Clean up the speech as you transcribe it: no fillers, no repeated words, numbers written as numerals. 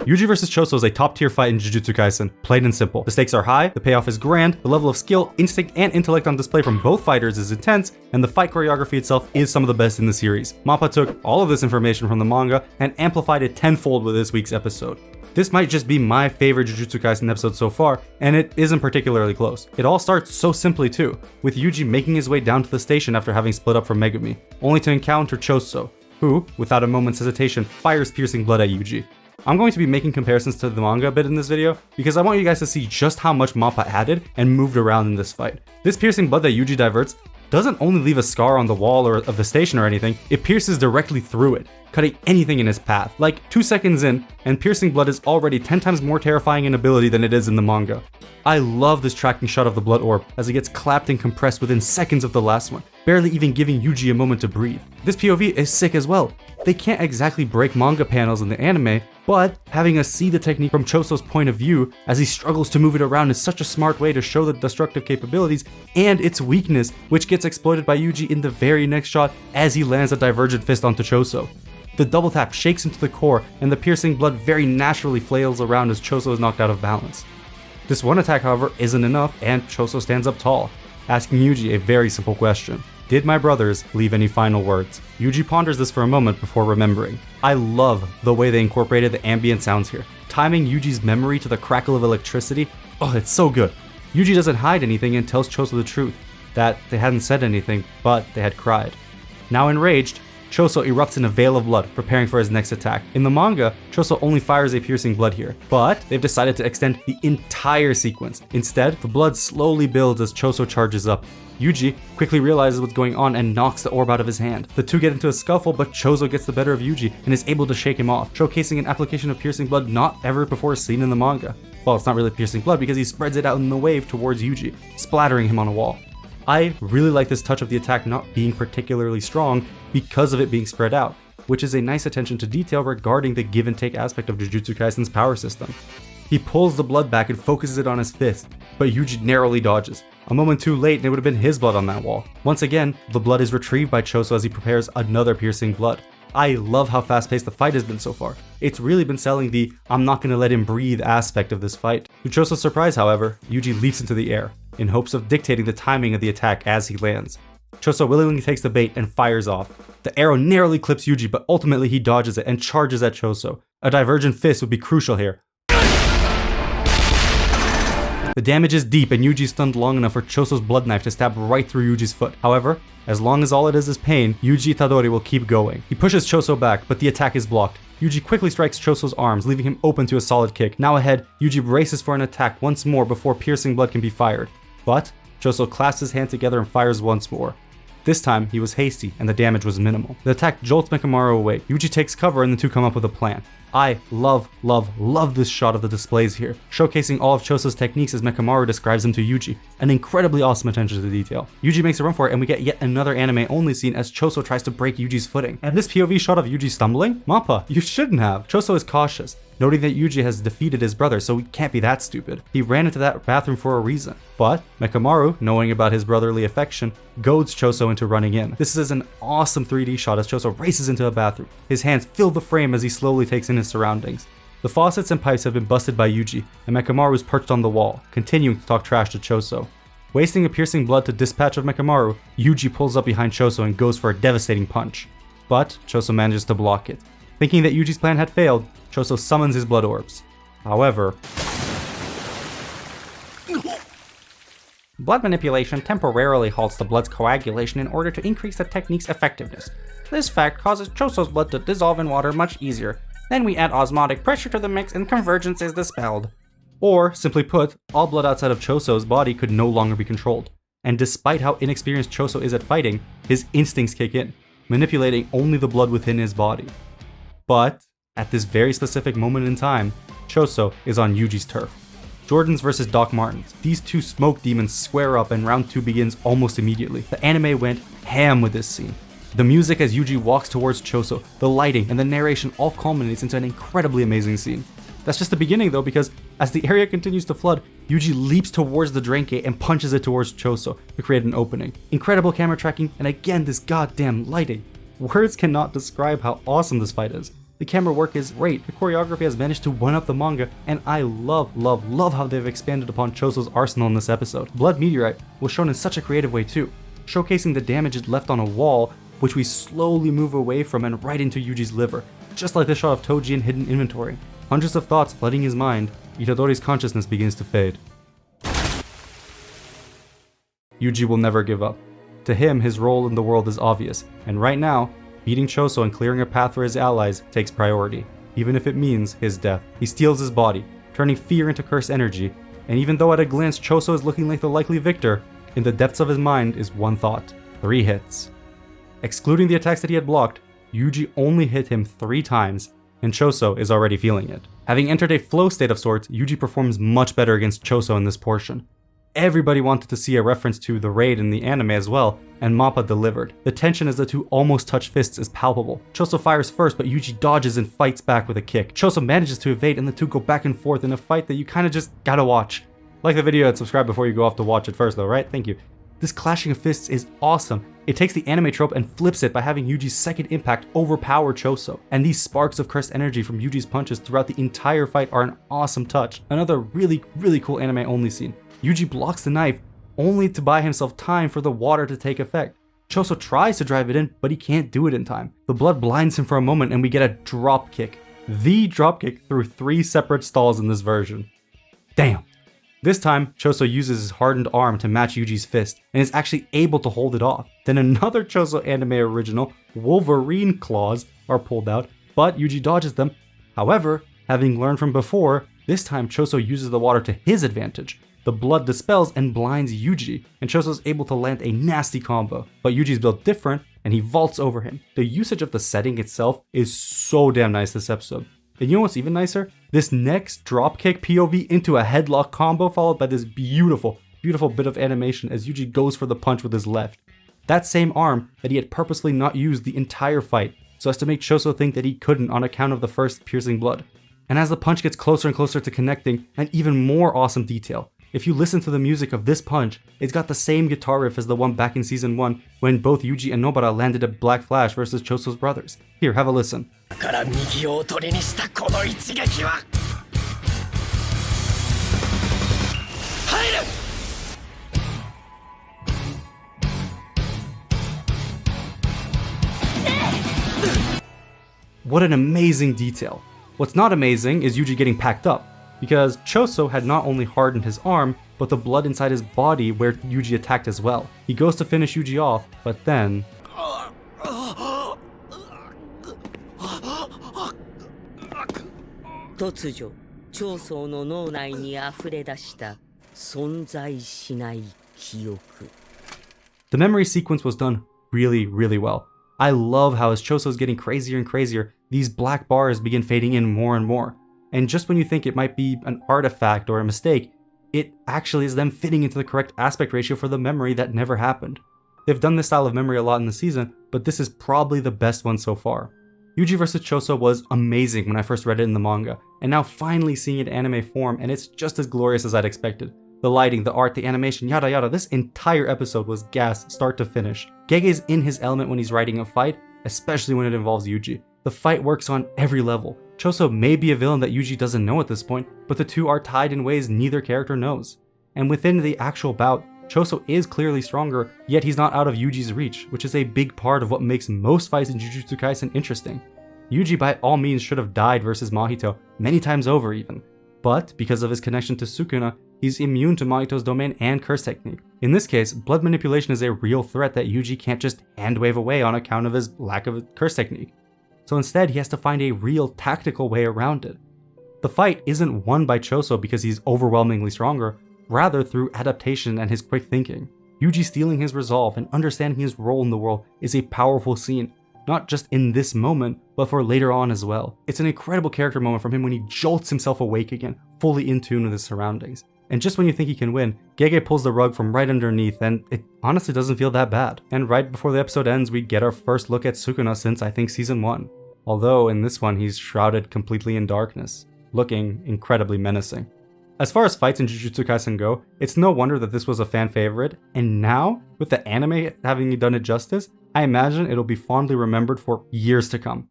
Yuji vs Choso is a top tier fight in Jujutsu Kaisen, plain and simple. The stakes are high, the payoff is grand, the level of skill, instinct, and intellect on display from both fighters is intense, and the fight choreography itself is some of the best in the series. Mappa took all of this information from the manga and amplified it tenfold with this week's episode. This might just be my favorite Jujutsu Kaisen episode so far, and it isn't particularly close. It all starts so simply too, with Yuji making his way down to the station after having split up from Megumi, only to encounter Choso, who, without a moment's hesitation, fires piercing blood at Yuji. I'm going to be making comparisons to the manga a bit in this video, because I want you guys to see just how much Mappa added and moved around in this fight. This piercing blood that Yuji diverts doesn't only leave a scar on the wall or of the station or anything, it pierces directly through it, cutting anything in his path. Like 2 seconds in, and piercing blood is already 10 times more terrifying in ability than it is in the manga. I love this tracking shot of the blood orb as it gets clapped and compressed within seconds of the last one, barely even giving Yuji a moment to breathe. This POV is sick as well. They can't exactly break manga panels in the anime, but having us see the technique from Choso's point of view as he struggles to move it around is such a smart way to show the destructive capabilities and its weakness, which gets exploited by Yuji in the very next shot as he lands a divergent fist onto Choso. The double tap shakes him to the core, and the piercing blood very naturally flails around as Choso is knocked out of balance. This one attack, however, isn't enough, and Choso stands up tall, asking Yuji a very simple question. Did my brothers leave any final words? Yuji ponders this for a moment before remembering. I love the way they incorporated the ambient sounds here, timing Yuji's memory to the crackle of electricity. Oh, it's so good. Yuji doesn't hide anything and tells Choso the truth, that they hadn't said anything, but they had cried. Now enraged, Choso erupts in a veil of blood, preparing for his next attack. In the manga, Choso only fires a piercing blood here, but they've decided to extend the entire sequence. Instead, the blood slowly builds as Choso charges up. Yuji quickly realizes what's going on and knocks the orb out of his hand. The two get into a scuffle, but Choso gets the better of Yuji and is able to shake him off, showcasing an application of piercing blood not ever before seen in the manga. Well, it's not really piercing blood because he spreads it out in the wave towards Yuji, splattering him on a wall. I really like this touch of the attack not being particularly strong because of it being spread out, which is a nice attention to detail regarding the give and take aspect of Jujutsu Kaisen's power system. He pulls the blood back and focuses it on his fist, but Yuji narrowly dodges. A moment too late and it would have been his blood on that wall. Once again, the blood is retrieved by Choso as he prepares another piercing blood. I love how fast-paced the fight has been so far. It's really been selling the "I'm not gonna let him breathe" aspect of this fight. To Choso's surprise, however, Yuji leaps into the air, in hopes of dictating the timing of the attack as he lands. Choso willingly takes the bait and fires off. The arrow narrowly clips Yuji, but ultimately he dodges it and charges at Choso. A divergent fist would be crucial here. The damage is deep and Yuji's stunned long enough for Choso's blood knife to stab right through Yuji's foot. However, as long as all it is pain, Yuji Itadori will keep going. He pushes Choso back, but the attack is blocked. Yuji quickly strikes Choso's arms, leaving him open to a solid kick. Now ahead, Yuji braces for an attack once more before piercing blood can be fired. But Choso clasps his hands together and fires once more. This time, he was hasty, and the damage was minimal. The attack jolts Mekamaru away. Yuji takes cover, and the two come up with a plan. I love this shot of the displays here, showcasing all of Choso's techniques as Mekamaru describes them to Yuji. An incredibly awesome attention to detail. Yuji makes a run for it, and we get yet another anime-only scene as Choso tries to break Yuji's footing. And this POV shot of Yuji stumbling? Mappa, you shouldn't have. Choso is cautious, noting that Yuji has defeated his brother, so he can't be that stupid. He ran into that bathroom for a reason. But Mekamaru, knowing about his brotherly affection, goads Choso into running in. This is an awesome 3D shot as Choso races into a bathroom. His hands fill the frame as he slowly takes in his surroundings. The faucets and pipes have been busted by Yuji, and Mekamaru is perched on the wall, continuing to talk trash to Choso. Wasting a piercing blood to dispatch of Mekamaru, Yuji pulls up behind Choso and goes for a devastating punch. But Choso manages to block it. Thinking that Yuji's plan had failed, Choso summons his blood orbs. However, blood manipulation temporarily halts the blood's coagulation in order to increase the technique's effectiveness. This fact causes Choso's blood to dissolve in water much easier. Then we add osmotic pressure to the mix and convergence is dispelled. Or, simply put, all blood outside of Choso's body could no longer be controlled. And despite how inexperienced Choso is at fighting, his instincts kick in, manipulating only the blood within his body. But, at this very specific moment in time, Choso is on Yuji's turf. Jordan's versus Doc Martens. These two smoke demons square up and round 2 begins almost immediately. The anime went ham with this scene. The music as Yuji walks towards Choso, the lighting, and the narration all culminates into an incredibly amazing scene. That's just the beginning though, because as the area continues to flood, Yuji leaps towards the drain gate and punches it towards Choso to create an opening. Incredible camera tracking, and again this goddamn lighting. Words cannot describe how awesome this fight is. The camera work is great, the choreography has managed to one-up the manga, and I love how they've expanded upon Choso's arsenal in this episode. Blood Meteorite was shown in such a creative way too, showcasing the damage it left on a wall, which we slowly move away from and right into Yuji's liver, just like the shot of Toji in Hidden Inventory. Hundreds of thoughts flooding his mind, Itadori's consciousness begins to fade. Yuji will never give up. To him, his role in the world is obvious, and right now, beating Choso and clearing a path for his allies takes priority, even if it means his death. He steals his body, turning fear into cursed energy, and even though at a glance Choso is looking like the likely victor, in the depths of his mind is one thought: 3 hits. Excluding the attacks that he had blocked, Yuji only hit him 3 times, and Choso is already feeling it. Having entered a flow state of sorts, Yuji performs much better against Choso in this portion. Everybody wanted to see a reference to the raid in the anime as well, and Mappa delivered. The tension as the two almost touch fists is palpable. Choso fires first, but Yuji dodges and fights back with a kick. Choso manages to evade, and the two go back and forth in a fight that you kinda just gotta watch. Like the video and subscribe before you go off to watch it first though, right? Thank you. This clashing of fists is awesome. It takes the anime trope and flips it by having Yuji's second impact overpower Choso. And these sparks of cursed energy from Yuji's punches throughout the entire fight are an awesome touch. Another really cool anime only scene. Yuji blocks the knife only to buy himself time for the water to take effect. Choso tries to drive it in, but he can't do it in time. The blood blinds him for a moment and we get a drop kick. The drop kick through 3 separate stalls in this version. Damn. This time, Choso uses his hardened arm to match Yuji's fist, and is actually able to hold it off. Then another Choso anime original, Wolverine claws, are pulled out, but Yuji dodges them. However, having learned from before, this time Choso uses the water to his advantage. The blood dispels and blinds Yuji, and Choso's able to land a nasty combo. But Yuji's built different, and he vaults over him. The usage of the setting itself is so damn nice this episode. And you know what's even nicer? This next dropkick POV into a headlock combo followed by this beautiful bit of animation as Yuji goes for the punch with his left. That same arm that he had purposely not used the entire fight, so as to make Choso think that he couldn't on account of the first piercing blood. And as the punch gets closer and closer to connecting, an even more awesome detail. If you listen to the music of this punch, it's got the same guitar riff as the one back in season 1 when both Yuji and Nobara landed a Black Flash versus Choso's brothers. Here, have a listen. What an amazing detail. What's not amazing is Yuji getting packed up, because Choso had not only hardened his arm, but the blood inside his body where Yuji attacked as well. He goes to finish Yuji off, but then... The memory sequence was done really well. I love how as Choso is getting crazier and crazier, these black bars begin fading in more and more. And just when you think it might be an artifact or a mistake, it actually is them fitting into the correct aspect ratio for the memory that never happened. They've done this style of memory a lot in the season, but this is probably the best one so far. Yuji vs Choso was amazing when I first read it in the manga, and now finally seeing it in anime form, and it's just as glorious as I'd expected. The lighting, the art, the animation, yada yada, this entire episode was gas start to finish. Gege's in his element when he's writing a fight, especially when it involves Yuji. The fight works on every level. Choso may be a villain that Yuji doesn't know at this point, but the two are tied in ways neither character knows. And within the actual bout, Choso is clearly stronger, yet he's not out of Yuji's reach, which is a big part of what makes most fights in Jujutsu Kaisen interesting. Yuji by all means should have died versus Mahito, many times over even. But because of his connection to Sukuna, he's immune to Mahito's domain and curse technique. In this case, blood manipulation is a real threat that Yuji can't just hand-wave away on account of his lack of curse technique. So instead, he has to find a real tactical way around it. The fight isn't won by Choso because he's overwhelmingly stronger, rather through adaptation and his quick thinking. Yuji stealing his resolve and understanding his role in the world is a powerful scene, not just in this moment, but for later on as well. It's an incredible character moment from him when he jolts himself awake again, fully in tune with his surroundings. And just when you think he can win, Gege pulls the rug from right underneath, and it honestly doesn't feel that bad. And right before the episode ends, we get our first look at Sukuna since I think season 1. Although in this one he's shrouded completely in darkness, looking incredibly menacing. As far as fights in Jujutsu Kaisen go, it's no wonder that this was a fan favorite, and now, with the anime having done it justice, I imagine it'll be fondly remembered for years to come.